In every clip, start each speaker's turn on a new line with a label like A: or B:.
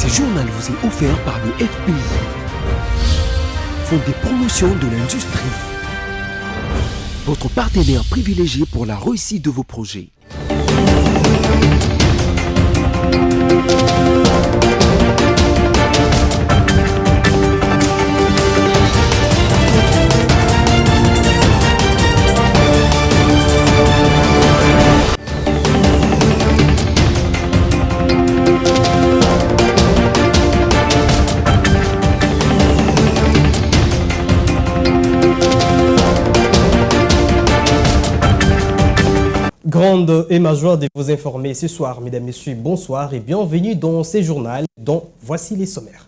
A: Ce journal vous est offert par le FPI, Fonds des promotions de l'industrie, votre partenaire privilégié pour la réussite de vos projets.
B: Grande et ma joie de vous informer ce soir, mesdames, messieurs, bonsoir et bienvenue dans ce journal dont voici les sommaires.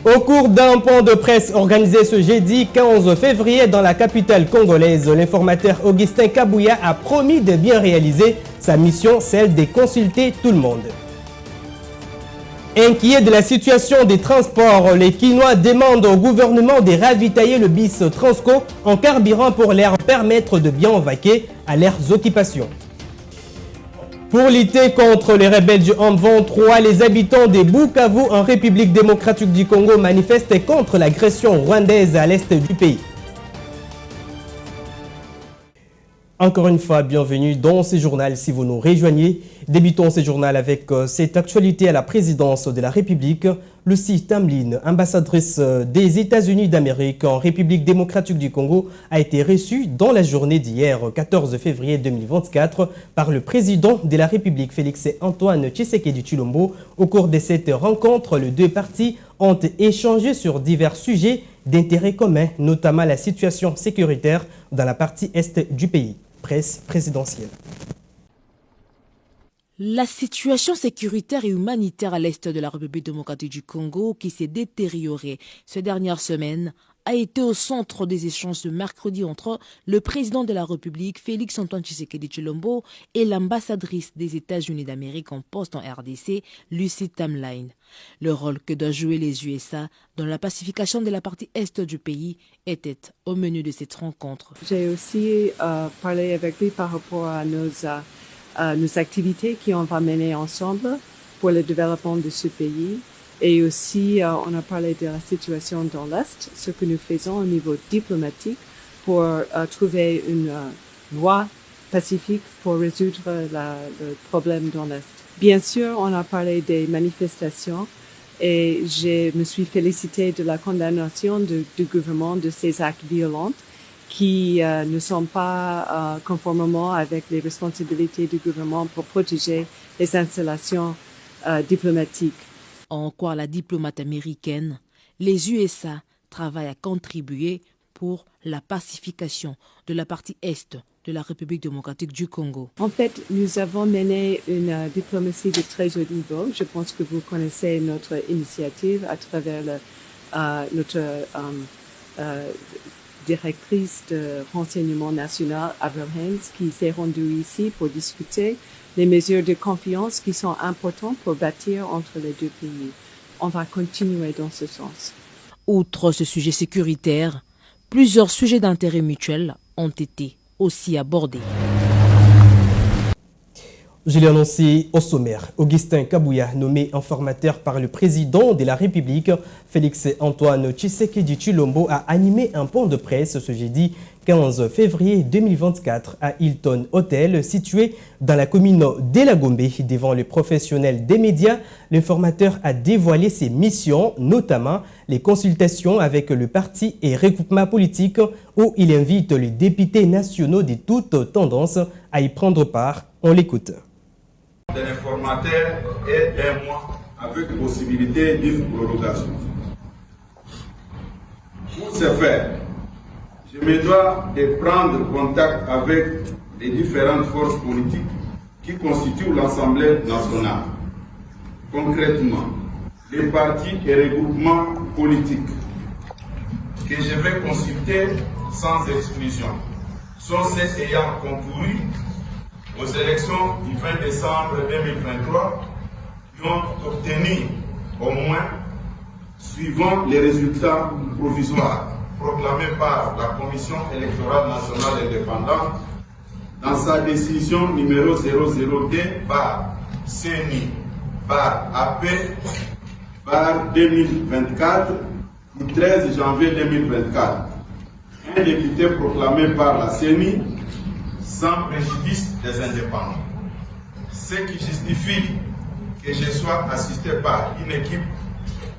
B: Au cours d'un point de presse organisé ce jeudi 15 février dans la capitale congolaise, l'informateur Augustin Kabouya a promis de bien réaliser sa mission, celle de consulter tout le monde. Inquiets de la situation des transports, les Quinois demandent au gouvernement de ravitailler le bis Transco en carburant pour leur permettre de bien vaquer à leurs occupations. Pour lutter contre les rebelles du M23, les habitants de Bukavu en République démocratique du Congo manifestent contre l'agression rwandaise à l'est du pays. Encore une fois, bienvenue dans ce journal si vous nous rejoignez. Débutons ce journal avec cette actualité à la présidence de la République. Lucie Tamlin, ambassadrice des États-Unis d'Amérique en République démocratique du Congo, a été reçue dans la journée d'hier, 14 février 2024, par le président de la République, Félix-Antoine Tshisekedi Tshilombo. Au cours de cette rencontre, les deux parties ont échangé sur divers sujets d'intérêt commun, notamment la situation sécuritaire dans la partie est du pays. Presse présidentielle.
C: La situation sécuritaire et humanitaire à l'est de la République démocratique du Congo, qui s'est détériorée ces dernières semaines, a été au centre des échanges de mercredi entre le président de la République, Félix-Antoine Tshisekedi Tshilombo, et l'ambassadrice des États-Unis d'Amérique en poste en RDC, Lucie Tamlin. Le rôle que doivent jouer les USA dans la pacification de la partie est du pays était au menu de cette rencontre.
D: J'ai aussi parlé avec lui par rapport à nos activités qu'on va mener ensemble pour le développement de ce pays. Et aussi, on a parlé de la situation dans l'Est, ce que nous faisons au niveau diplomatique pour trouver une voie pacifique pour résoudre le problème dans l'Est. Bien sûr, on a parlé des manifestations et je me suis félicitée de la condamnation du gouvernement de ces actes violents qui ne sont pas conformément avec les responsabilités du gouvernement pour protéger les installations diplomatiques.
C: En quoi la diplomate américaine, les USA travaillent à contribuer pour la pacification de la partie est de la République démocratique du Congo.
D: En fait, nous avons mené une diplomatie de très haut niveau. Je pense que vous connaissez notre initiative à travers notre directrice de renseignement national, Avril Haines, qui s'est rendue ici pour discuter les mesures de confiance qui sont importantes pour bâtir entre les deux pays. On va continuer dans ce sens.
C: Outre ce sujet sécuritaire, plusieurs sujets d'intérêt mutuel ont été aussi abordés.
B: Je l'ai annoncé au sommaire. Augustin Kabouya, nommé informateur par le président de la République, Félix-Antoine Tshisekedi Tshilombo, a animé un point de presse ce jeudi 15 février 2024 à Hilton Hotel, situé dans la commune d'Elagombe. Devant les professionnels des médias, l'informateur a dévoilé ses missions, notamment les consultations avec le parti et regroupement politique, où il invite les députés nationaux de toutes tendances à y prendre part. On l'écoute.
E: De l'informateur est d'un mois avec possibilité d'une prorogation. Pour ce faire, je me dois de prendre contact avec les différentes forces politiques qui constituent l'Assemblée nationale. Concrètement, les partis et regroupements politiques que je vais consulter sans exclusion sont ceux ayant concouru aux élections du 20 décembre 2023 qui ont obtenu au moins, suivant les résultats provisoires proclamés par la Commission électorale nationale indépendante dans sa décision numéro 002 par CENI AP 2024 du 13 janvier 2024. Un député proclamé par la CENI sans préjudice des indépendants. Ce qui justifie que je sois assisté par une équipe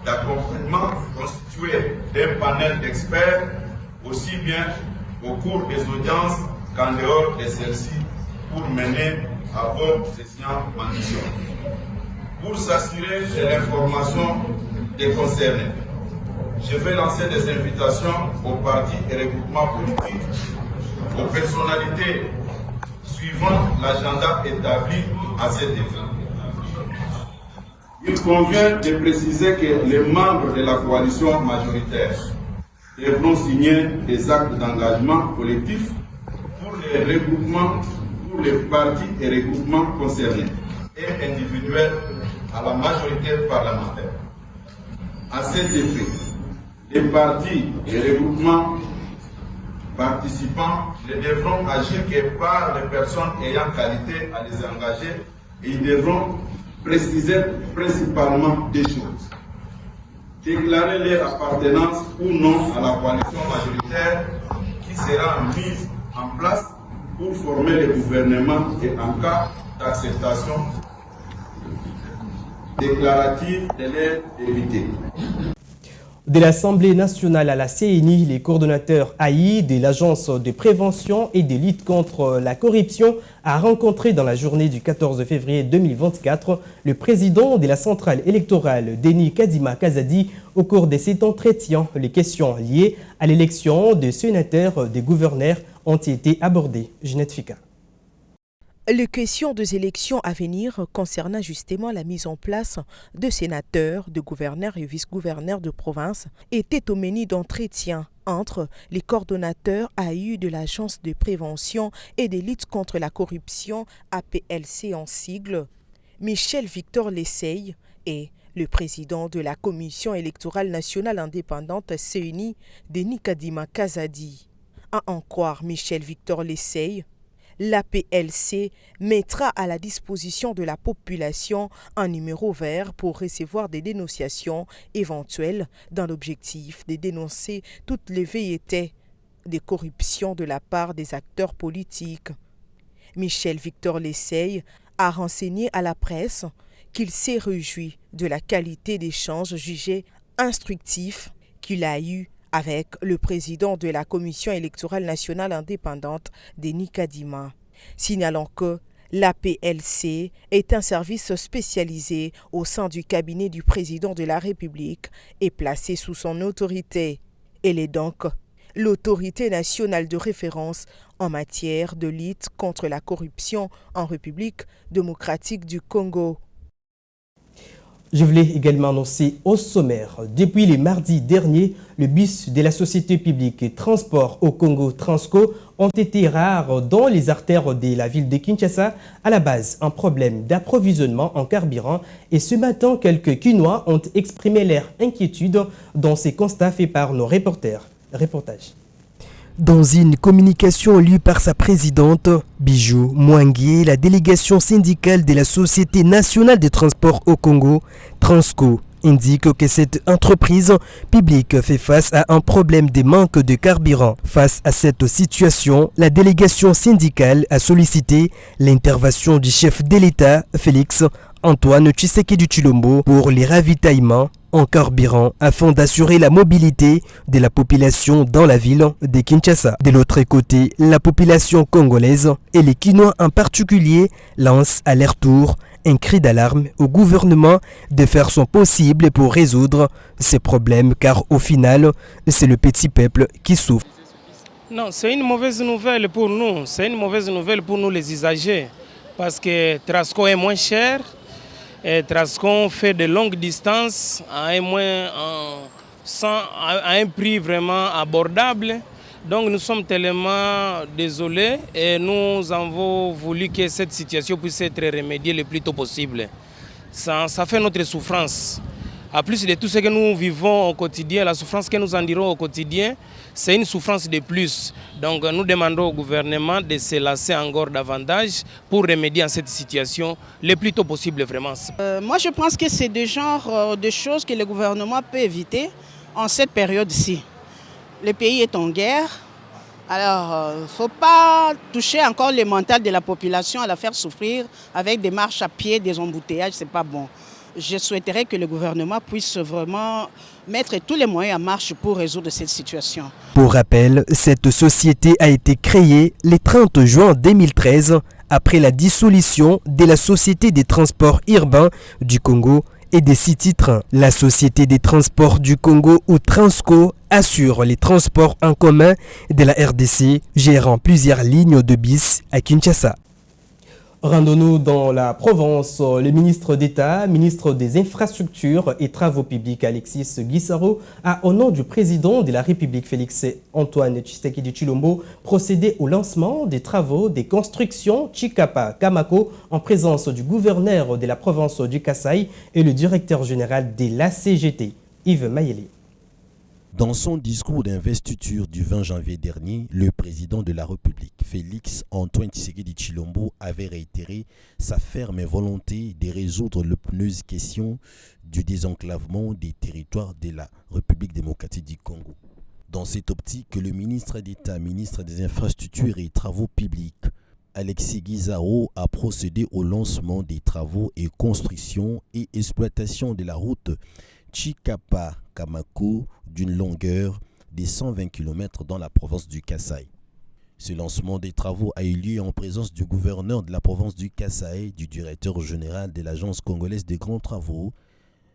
E: d'accompagnement constituée d'un panel d'experts, aussi bien au cours des audiences qu'en dehors de celles-ci, pour mener à bonne session en mission. Pour s'assurer de l'information des concernés, je vais lancer des invitations aux partis et regroupements politiques, aux personnalités suivant l'agenda établi à cet effet. Il convient de préciser que les membres de la coalition majoritaire devront signer des actes d'engagement collectif pour les regroupements, pour les partis et regroupements concernés et individuels à la majorité parlementaire. À cet effet, les partis et regroupements participants ne devront agir que par les personnes ayant qualité à les engager et ils devront préciser principalement des choses. Déclarer leur appartenance ou non à la coalition majoritaire qui sera mise en place pour former le gouvernement et en cas d'acceptation déclarative de l'aide évitée.
B: De l'Assemblée nationale à la CENI, les coordonnateurs AI de l'Agence de prévention et de lutte contre la corruption a rencontré dans la journée du 14 février 2024 le président de la centrale électorale, Denis Kadima Kazadi. Au cours de cet entretien, les questions liées à l'élection des sénateurs, des gouverneurs ont été abordées. Ginette Fika.
F: Les questions des élections à venir concernant justement la mise en place de sénateurs, de gouverneurs et vice-gouverneurs de province étaient au menu d'entretien entre les coordonnateurs AU de l'Agence de prévention et de lutte contre la corruption, APLC en sigle, Michel Victor Lesseil et le président de la Commission électorale nationale indépendante CENI, Denis Kadima Kazadi. À en croire Michel Victor Lesseil, l'APLC mettra à la disposition de la population un numéro vert pour recevoir des dénonciations éventuelles dans l'objectif de dénoncer toutes les velléités de corruption de la part des acteurs politiques. Michel Victor Lesseil a renseigné à la presse qu'il s'est réjoui de la qualité d'échange jugé instructif qu'il a eu avec le président de la Commission électorale nationale indépendante, Denis Kadima, signalant que l'APLC est un service spécialisé au sein du cabinet du président de la République et placé sous son autorité. Elle est donc l'autorité nationale de référence en matière de lutte contre la corruption en République démocratique du Congo.
B: Je voulais également annoncer au sommaire, depuis le mardi dernier, le bus de la société publique Transport au Congo Transco ont été rares dans les artères de la ville de Kinshasa. À la base, un problème d'approvisionnement en carburant et ce matin, quelques Kinois ont exprimé leur inquiétude dans ces constats faits par nos reporters. Reportage.
G: Dans une communication lue par sa présidente, Bijou Mwangi, la délégation syndicale de la Société nationale des transports au Congo, Transco, indique que cette entreprise publique fait face à un problème de manque de carburant. Face à cette situation, la délégation syndicale a sollicité l'intervention du chef de l'État, Félix Antoine Tshisekedi Tshilombo, pour les ravitaillements en carburant afin d'assurer la mobilité de la population dans la ville de Kinshasa. De l'autre côté, la population congolaise et les Kinois en particulier lancent à leur tour un cri d'alarme au gouvernement de faire son possible pour résoudre ces problèmes car au final, c'est le petit peuple qui souffre.
H: Non, c'est une mauvaise nouvelle pour nous. C'est une mauvaise nouvelle pour nous les usagers parce que Transco est moins cher. Et Transco fait de longues distances à un prix vraiment abordable. Donc nous sommes tellement désolés et nous avons voulu que cette situation puisse être remédiée le plus tôt possible. Ça fait notre souffrance. À plus de tout ce que nous vivons au quotidien, la souffrance que nous endurons au quotidien, c'est une souffrance de plus. Donc nous demandons au gouvernement de se lasser encore davantage pour remédier à cette situation le plus tôt possible vraiment.
I: Moi je pense que c'est le genre de choses que le gouvernement peut éviter en cette période-ci. Le pays est en guerre, alors il ne faut pas toucher encore le mental de la population, à la faire souffrir avec des marches à pied, des embouteillages, ce n'est pas bon. Je souhaiterais que le gouvernement puisse vraiment mettre tous les moyens en marche pour résoudre cette situation.
G: Pour rappel, cette société a été créée le 30 juin 2013 après la dissolution de la Société des transports urbains du Congo et des 6 titres. La Société des transports du Congo ou Transco assure les transports en commun de la RDC, gérant plusieurs lignes de bus à Kinshasa.
B: Rendons-nous dans la Provence. Le ministre d'État, ministre des Infrastructures et Travaux publics, Alexis Guissaro, a, au nom du président de la République, Félix Antoine Tshisekedi Tshilombo, procédé au lancement des travaux des constructions Chikapa-Kamako en présence du gouverneur de la province du Kasaï et le directeur général de la CGT, Yves Mayele.
J: Dans son discours d'investiture du 20 janvier dernier, le président de la République, Félix Antoine Tshisekedi Tshilombo, avait réitéré sa ferme volonté de résoudre l'épineuse question du désenclavement des territoires de la République démocratique du Congo. Dans cette optique, le ministre d'État, ministre des Infrastructures et Travaux publics, Alexis Guissaro, a procédé au lancement des travaux et construction et exploitation de la route Chikapa-Kamako d'une longueur de 120 km dans la province du Kasaï. Ce lancement des travaux a eu lieu en présence du gouverneur de la province du Kasaï, du directeur général de l'Agence congolaise des grands travaux,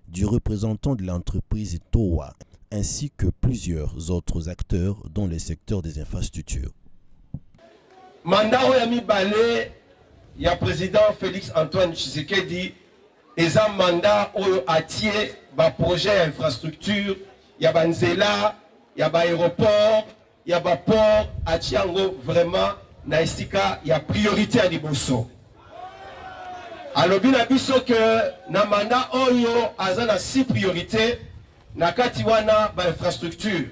J: du représentant de l'entreprise TOA, ainsi que plusieurs autres acteurs dans le secteur des infrastructures.
K: Mandat Oyami Balé, il y a président Félix Antoine Tshisekedi, et un mandat où attié un projet infrastructure, il y a un nzela, il y a un aéroport, il y a un port, à Tiango, vraiment, naisika, il y a priorité à Liboso. Alors, bien abisso que na mandat oyo azana 6 priorités, na katiwana ba infrastructure.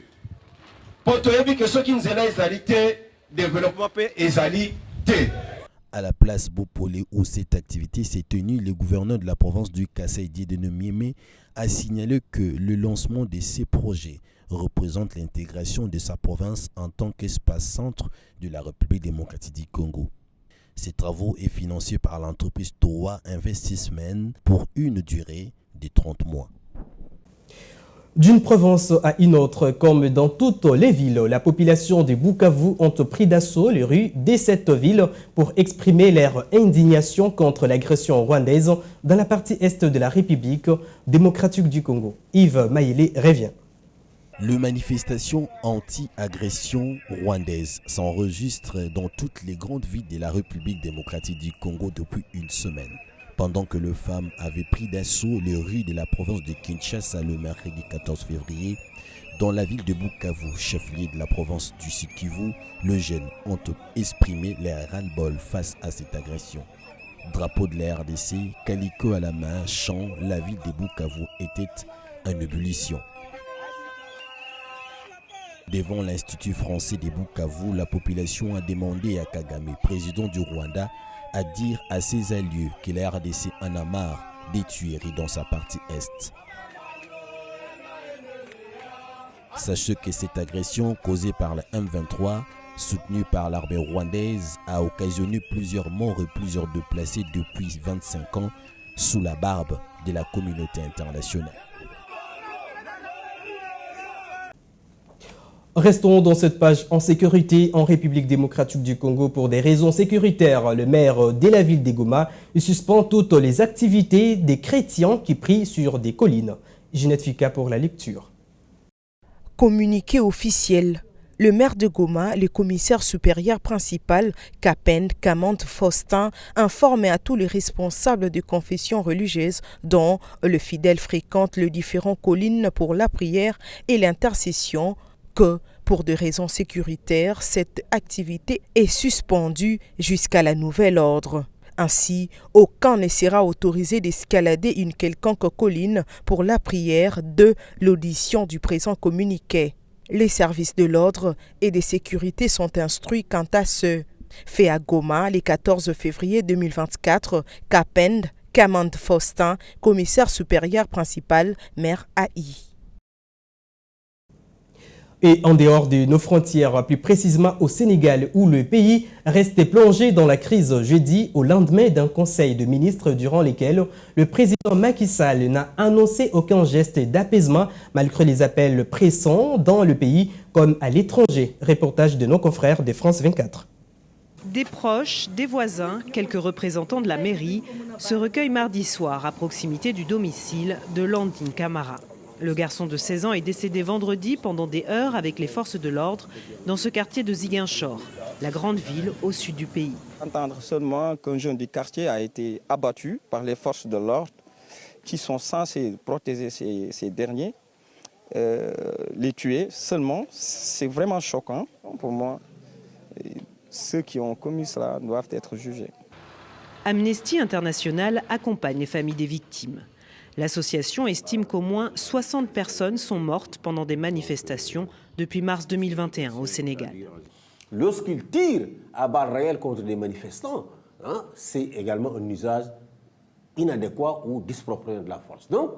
K: Pour te dire que ceux qui nous ont développement ezalité.
J: À la place Bopolé où cette activité s'est tenue, le gouverneur de la province du Kasaï, Dieudonné Miémé, a signalé que le lancement de ces projets représente l'intégration de sa province en tant qu'espace centre de la République démocratique du Congo. Ces travaux sont financés par l'entreprise TOA Investissement pour une durée de 30 mois.
B: D'une province à une autre, comme dans toutes les villes, la population de Bukavu ont pris d'assaut les rues de cette ville pour exprimer leur indignation contre l'agression rwandaise dans la partie est de la République démocratique du Congo. Yves Mayele revient.
J: Les manifestations anti-agression rwandaise s'enregistrent dans toutes les grandes villes de la République démocratique du Congo depuis une semaine. Pendant que les femmes avaient pris d'assaut les rues de la province de Kinshasa le mercredi 14 février, dans la ville de Bukavu, chef-lieu de la province du Sud-Kivu, les jeunes ont exprimé leur ras-le-bol face à cette agression. Drapeau de la RDC, calicot à la main, chant, la ville de Bukavu était en ébullition. Devant l'Institut français de Bukavu, la population a demandé à Kagame, président du Rwanda, à dire à ses alliés que la RDC en a marre des tueries dans sa partie est. Sachez que cette agression causée par la M23, soutenue par l'armée rwandaise, a occasionné plusieurs morts et plusieurs déplacés depuis 25 ans sous la barbe de la communauté internationale.
B: Restons dans cette page en sécurité en République démocratique du Congo. Pour des raisons sécuritaires, le maire de la ville de Goma suspend toutes les activités des chrétiens qui prient sur des collines. Ginette Fika pour la lecture.
F: Communiqué officiel. Le maire de Goma, le commissaire supérieur principal, Kapen Kamante Faustin, informe à tous les responsables de confessions religieuses dont le fidèle fréquente les différentes collines pour la prière et l'intercession que, pour des raisons sécuritaires, cette activité est suspendue jusqu'à la nouvel ordre. Ainsi, aucun ne sera autorisé d'escalader une quelconque colline pour la prière de l'audition du présent communiqué. Les services de l'ordre et de sécurité sont instruits quant à ce fait à Goma le 14 février 2024, Kapend Kamand Faustin, commissaire supérieur principal, maire AI.
B: Et en dehors de nos frontières, plus précisément au Sénégal, où le pays restait plongé dans la crise jeudi au lendemain d'un conseil de ministres durant lequel le président Macky Sall n'a annoncé aucun geste d'apaisement malgré les appels pressants dans le pays comme à l'étranger. Reportage de nos confrères de France 24.
L: Des proches, des voisins, quelques représentants de la mairie se recueillent mardi soir à proximité du domicile de Landine Camara. Le garçon de 16 ans est décédé vendredi pendant des heures avec les forces de l'ordre dans ce quartier de Ziguinchor, la grande ville au sud du pays.
M: Entendre seulement qu'un jeune du quartier a été abattu par les forces de l'ordre qui sont censées protéger ces derniers, les tuer seulement, c'est vraiment choquant pour moi. Ceux qui ont commis cela doivent être jugés.
L: Amnesty International accompagne les familles des victimes. L'association estime qu'au moins 60 personnes sont mortes pendant des manifestations depuis mars 2021 au Sénégal.
N: Lorsqu'ils tirent à balles réelles contre des manifestants, c'est également un usage inadéquat ou disproportionné de la force. Donc,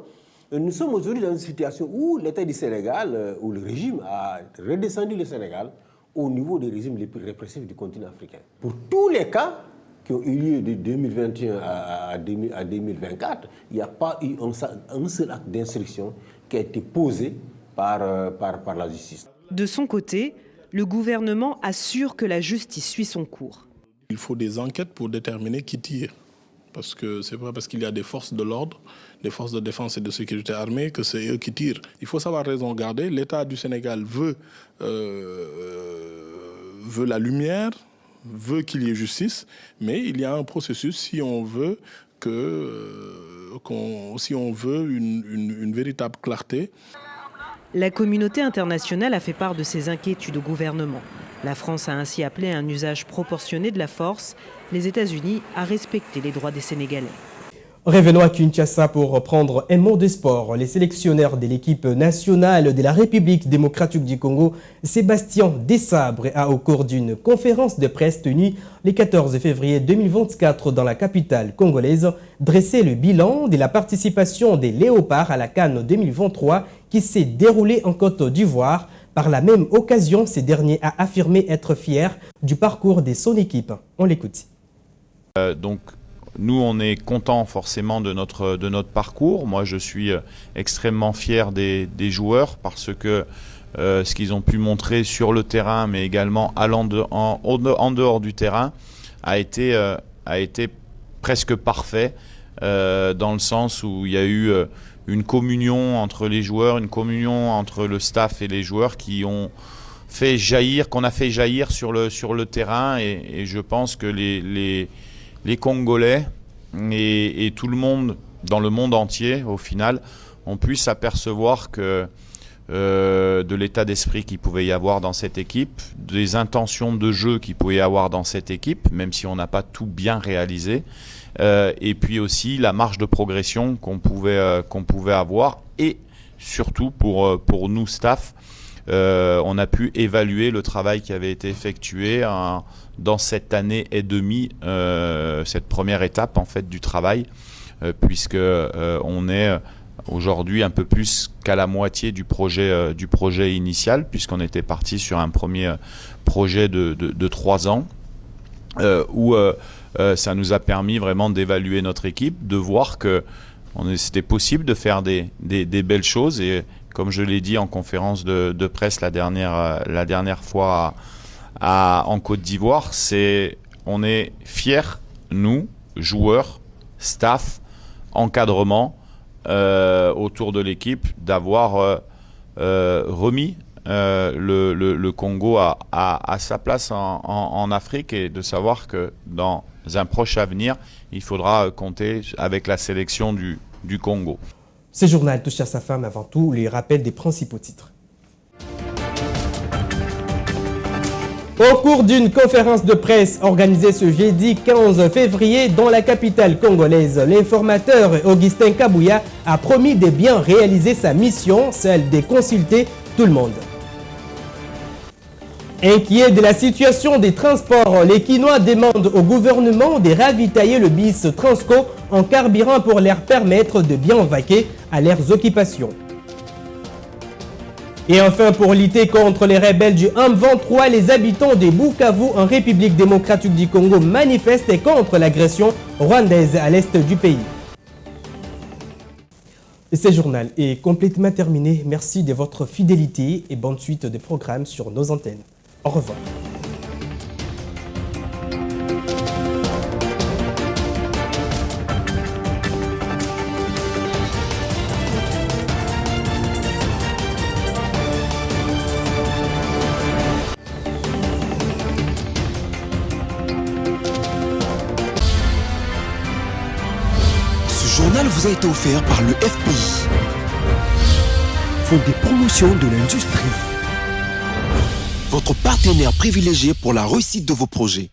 N: nous sommes aujourd'hui dans une situation où l'État du Sénégal, où le régime a redescendu le Sénégal au niveau des régimes les plus répressifs du continent africain. Pour tous les cas qui ont eu lieu de 2021 à 2024, il n'y a pas eu un seul acte d'instruction qui a été posé par la justice.
L: De son côté, le gouvernement assure que la justice suit son cours.
O: Il faut des enquêtes pour déterminer qui tire. Parce que ce n'est pas parce qu'il y a des forces de l'ordre, des forces de défense et de sécurité armées que c'est eux qui tirent. Il faut savoir raison garder. L'État du Sénégal veut la lumière, veut qu'il y ait justice, mais il y a un processus si on veut une véritable clarté.
L: La communauté internationale a fait part de ses inquiétudes au gouvernement. La France a ainsi appelé à un usage proportionné de la force, les États-Unis à respecter les droits des Sénégalais.
B: Revenons à Kinshasa pour reprendre un mot de sport. Les sélectionneurs de l'équipe nationale de la République démocratique du Congo, Sébastien Desabre, a au cours d'une conférence de presse tenue le 14 février 2024 dans la capitale congolaise, dressé le bilan de la participation des Léopards à la CAN 2023 qui s'est déroulée en Côte d'Ivoire. Par la même occasion, ce dernier a affirmé être fier du parcours de son équipe. On l'écoute.
P: Nous, on est content forcément de notre parcours. Moi, je suis extrêmement fier des joueurs parce que ce qu'ils ont pu montrer sur le terrain, mais également en dehors du terrain, a été presque parfait dans le sens où il y a eu une communion entre les joueurs, une communion entre le staff et les joueurs qu'on a fait jaillir sur le terrain et je pense que les Congolais et tout le monde dans le monde entier, au final, ont pu s'apercevoir que de l'état d'esprit qu'il pouvait y avoir dans cette équipe, des intentions de jeu qu'il pouvait y avoir dans cette équipe, même si on n'a pas tout bien réalisé, et puis aussi la marge de progression qu'on pouvait avoir, et surtout pour nous staff, on a pu évaluer le travail qui avait été effectué dans cette année et demie, cette première étape en fait du travail, puisque on est aujourd'hui un peu plus qu'à la moitié du projet initial, puisqu'on était parti sur un premier projet de 3 ans, où ça nous a permis vraiment d'évaluer notre équipe, de voir que c'était possible de faire des belles choses. Et comme je l'ai dit en conférence de presse la dernière fois en Côte d'Ivoire, on est fiers, nous, joueurs, staff, encadrement, autour de l'équipe, d'avoir remis le Congo à sa place en Afrique, et de savoir que dans un proche avenir, il faudra compter avec la sélection du Congo.
B: Ce journal touche à sa fin, mais avant tout, les rappels des principaux titres. Au cours d'une conférence de presse organisée ce jeudi 15 février dans la capitale congolaise, l'informateur Augustin Kabouya a promis de bien réaliser sa mission, celle de consulter tout le monde. Inquiets de la situation des transports, les Quinois demandent au gouvernement de ravitailler le bis Transco en carburant pour leur permettre de bien vaquer à leurs occupations. Et enfin, pour lutter contre les rebelles du M23, les habitants de Bukavu en République démocratique du Congo manifestent contre l'agression rwandaise à l'est du pays. Ce journal est complètement terminé. Merci de votre fidélité et bonne suite des programmes sur nos antennes. Au revoir.
A: Ce journal vous a été offert par le FPI, Fonds des promotions de l'industrie, votre partenaire privilégié pour la réussite de vos projets.